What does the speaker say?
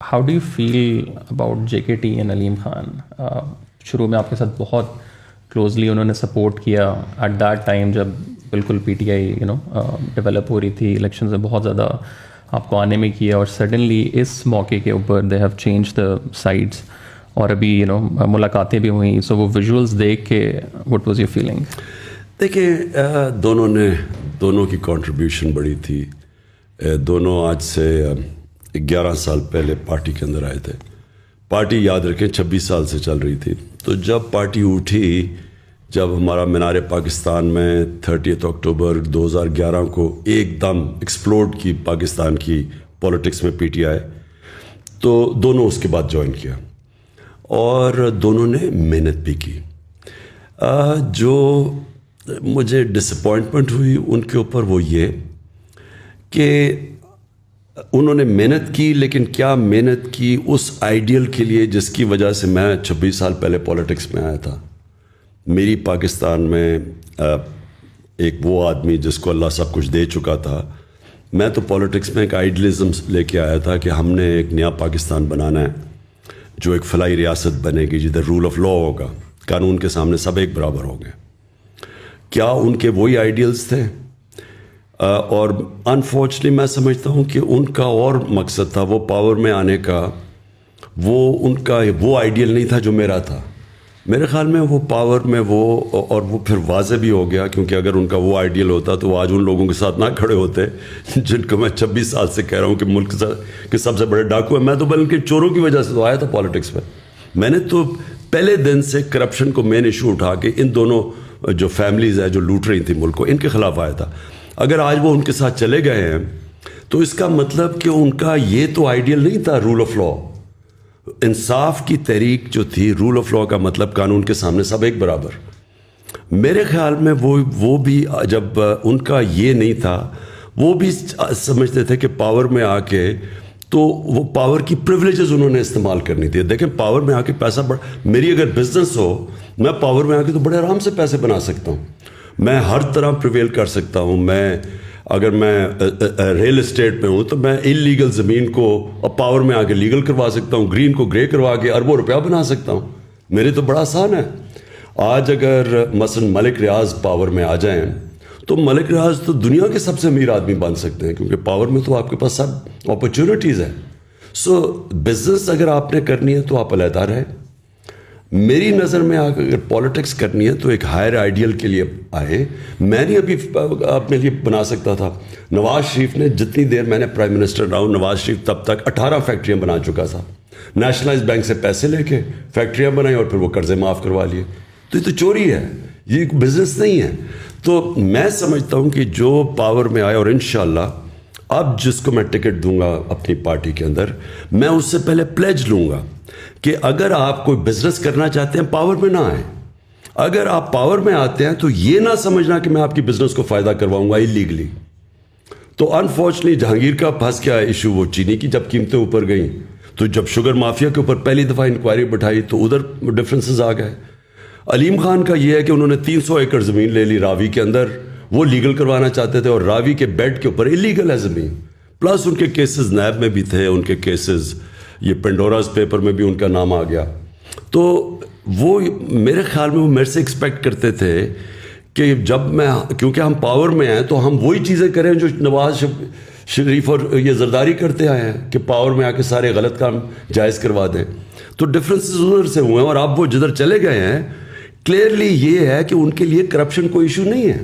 How do you feel about JKT and Aleem Khan? شروع میں آپ کے ساتھ بہت کلوزلی انہوں نے سپورٹ کیا ایٹ دیٹ ٹائم جب بالکل PTI ڈیولپ ہو رہی تھی، الیکشنز میں بہت زیادہ آپ کو آنے میں کیا، اور سڈنلی اس موقع کے اوپر they have change the sides, اور ابھی ملاقاتیں بھی ہوئیں، سو وہ ویژولس دیکھ کے وٹ واز یور فیلنگ؟ دیکھیں، دونوں کی کنٹریبیوشن بڑی تھی. دونوں آج سے 11 سال پہلے پارٹی کے اندر آئے تھے. پارٹی یاد رکھیں 26 سال سے چل رہی تھی. تو جب پارٹی اٹھی، جب ہمارا مینار پاکستان میں 30 اکتوبر 2011 کو ایک دم ایکسپلوڈ کی پاکستان کی پولیٹکس میں PTI، تو دونوں اس کے بعد جوائن کیا اور دونوں نے محنت بھی کی. جو مجھے ڈس اپوائنٹمنٹ ہوئی ان کے اوپر وہ یہ کہ انہوں نے محنت کی، لیکن کیا محنت کی اس آئیڈیل کے لیے جس کی وجہ سے میں 26 سال پہلے پولیٹکس میں آیا تھا. میری پاکستان میں ایک وہ آدمی جس کو اللہ سب کچھ دے چکا تھا، میں تو پولیٹکس میں ایک آئیڈیلزم لے کے آیا تھا کہ ہم نے ایک نیا پاکستان بنانا ہے جو ایک فلاحی ریاست بنے گی، جدھر رول آف لا ہوگا، قانون کے سامنے سب ایک برابر ہوں گے. کیا ان کے وہی آئیڈیلز تھے؟ اور انفارچونیٹلی میں سمجھتا ہوں کہ ان کا اور مقصد تھا وہ پاور میں آنے کا، وہ ان کا وہ آئیڈیل نہیں تھا جو میرا تھا. میرے خیال میں وہ پاور میں وہ، اور وہ پھر واضح بھی ہو گیا، کیونکہ اگر ان کا وہ آئیڈیل ہوتا تو وہ آج ان لوگوں کے ساتھ نہ کھڑے ہوتے جن کو میں 26 سال سے کہہ رہا ہوں کہ ملک کے سب سے بڑے ڈاکو ہیں. میں تو بلکہ چوروں کی وجہ سے تو آیا تھا پالیٹکس میں. میں نے تو پہلے دن سے کرپشن کو مین ایشو اٹھا کے ان دونوں جو فیملیز ہیں جو لوٹ رہی تھیں ملک کو، ان کے خلاف آیا تھا. اگر آج وہ ان کے ساتھ چلے گئے ہیں تو اس کا مطلب کہ ان کا یہ تو آئیڈیل نہیں تھا رول آف لا. انصاف کی تحریک جو تھی، رول آف لا کا مطلب قانون کے سامنے سب ایک برابر. میرے خیال میں وہ بھی جب ان کا یہ نہیں تھا، وہ بھی سمجھتے تھے کہ پاور میں آ کے تو وہ پاور کی پریولیجز انہوں نے استعمال کرنی تھی. دیکھیں، پاور میں آ کے پیسہ میری اگر بزنس ہو، میں پاور میں آ کے تو بڑے آرام سے پیسے بنا سکتا ہوں، میں ہر طرح پریویل کر سکتا ہوں. اگر میں ریل اسٹیٹ میں ہوں تو میں انلیگل زمین کو پاور میں آ کے لیگل کروا سکتا ہوں، گرین کو گرے کروا کے اربوں روپیہ بنا سکتا ہوں. میرے تو بڑا آسان ہے. آج اگر مثلا ملک ریاض پاور میں آ جائیں تو ملک ریاض تو دنیا کے سب سے امیر آدمی بن سکتے ہیں، کیونکہ پاور میں تو آپ کے پاس سب اپرچونیٹیز ہیں. سو بزنس اگر آپ نے کرنی ہے تو آپ علیحدہ رہیں. میری نظر میں اگر پولیٹکس کرنی ہے تو ایک ہائر آئیڈیل کے لیے آئے. میں نہیں ابھی اپنے لیے بنا سکتا تھا. نواز شریف نے جتنی دیر میں نے پرائم منسٹر رہا ہوں، نواز شریف تب تک 18 فیکٹریاں بنا چکا تھا. نیشنلائز بینک سے پیسے لے کے فیکٹریاں بنائی اور پھر وہ قرضے معاف کروا لیے. تو یہ تو چوری ہے، یہ بزنس نہیں ہے. تو میں سمجھتا ہوں کہ جو پاور میں آئے، اور انشاءاللہ اب جس کو میں ٹکٹ دوں گا اپنی پارٹی کے اندر، میں اس سے پہلے پلیج لوں گا کہ اگر آپ کوئی بزنس کرنا چاہتے ہیں پاور میں نہ آئیں. اگر آپ پاور میں آتے ہیں تو یہ نہ سمجھنا کہ میں آپ کی بزنس کو فائدہ کرواؤں گا اللیگلی. تو انفارچونیٹلی جہانگیر کا پھنس گیا ایشو وہ چینی کی، جب قیمتیں اوپر گئیں تو جب شوگر مافیا کے اوپر پہلی دفعہ انکوائری بٹھائی تو ادھر ڈفرینسز آ گئے. علیم خان کا یہ ہے کہ انہوں نے 300 ایکڑ زمین لے لی راوی کے اندر، وہ لیگل کروانا چاہتے تھے، اور راوی کے بیڈ کے اوپر اللیگل ہے زمین. پلس ان کے کیسز نیب میں بھی تھے، ان کے کیسز یہ پینڈوراز پیپر میں بھی ان کا نام آ گیا. تو وہ میرے خیال میں وہ میرے سے ایکسپیکٹ کرتے تھے کہ جب میں، کیونکہ ہم پاور میں ہیں تو ہم وہی چیزیں کریں جو نواز شریف اور یہ زرداری کرتے آئے ہیں کہ پاور میں آ کے سارے غلط کام جائز کروا دیں. تو ڈفرینسز ادھر سے ہوئے ہیں، اور اب وہ جدھر چلے گئے ہیں کلیئرلی یہ ہے کہ ان کے لیے کرپشن کوئی ایشو نہیں ہے.